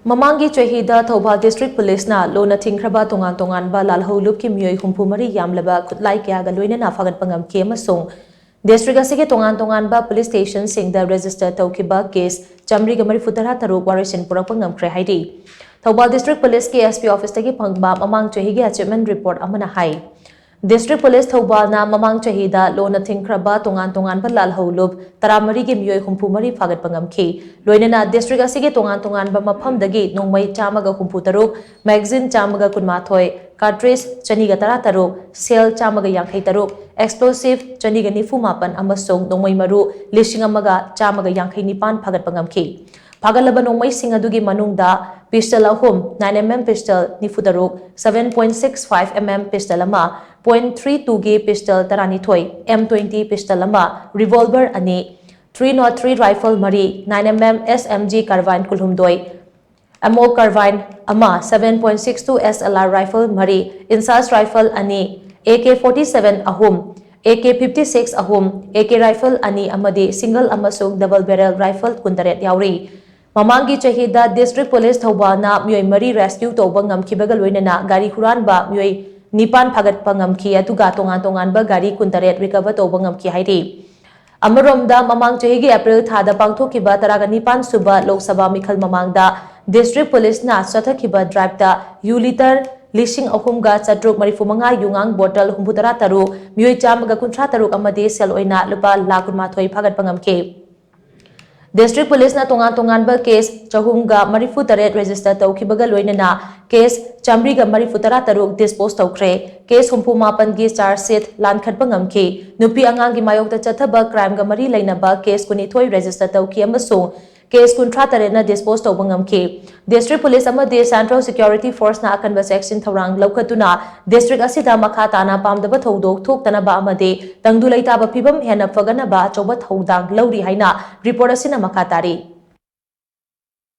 Mamanggi Chahida THOUBAL District Police na lona THINGKHRABA Tongan Tonganba Lahoulup ki Meeoi humpumari Yamlaba Khutlai Kayaga Loinana Fagatpa Ngamkhi AMASUNG District ASIGI Tongan Tonganba Police Station singda register TOUKHIBA case Chamri Gamari Futara Taru WAROISHIN PURAKPA NGAMKHRE HAIRI THOUBAL District Police KSP Office tagi phangba Mamang Chahigi achievement report amana hai District Police THOUBAL na Mamang Chahida lona THINGKHRABA Tongan Tonganba Lahoulup taramari gi Meeoi humpumari Fagatpa Ngamkhi Loinana District ASIGI Tongan Tonganba mafamdagi nongmai chamaga humputaruk magazine chamaga kunmathoi cartridge chaniga tarataruk cell chamaga yankhai taruk explosive chaniga nifumapan amasung nongmai maru lishing amaga chamaga yankhai nipan Fagatpa Ngamkhi Pagalaba nongmai singadugi manungda pistol ahum 9mm pistol nifutaruk 7.65mm pistol ama 0.32 gi pistol tarani thoi M20 pistol ama revolver ani 303 rifle mari 9mm SMG carbine kulhumdoi ammo carbine ama 7.62 SLR rifle mari insas rifle ani AK47 ahum AK56 ahum AK rifle ani amadi single amasung double barrel rifle kuntaret yauri Mamanggi Chahida District Police THOUBAL na Meeoi mari rescue tauba ngamkhibaga loinana gari huranba Meeoi nipan Fagatpa Ngamkhi atuga Tongan Tonganba gari kuntaret recover tauba ngamkhi hairi Amaromda Mamang Chahigi April thada pangthokiba taraga nipan suba Lok Sabha mikhal mamangda District Police na chathakhiba drive da U liter lishing ahumga chatruk marifumanga yungang bottle humputara taruk Meeoi chamaga kunthra taruk amadi sel oina lupa lakunmathoi Fagatpa Ngamkhi District Police na Tongan Tonganba case chahumga marifutaret register taukibaga loinana case chamriga marifutara taruk dispose taukhre case humpumapan gi charge sheet lankhatpa ngamkhi nupi angangi mayokta chathaba crime ga mari lainaba case kunithoi register tauki amasung case kunthra tarena dispose tauba ngamkhi District Police amadi Central Security Force na akanba section thorang laukhatuna district asida makha tana pamdaba thodok thoktanaba amadi tangdu leitaba phibam hena faganaba choba thodang lauri haina report asina makha tari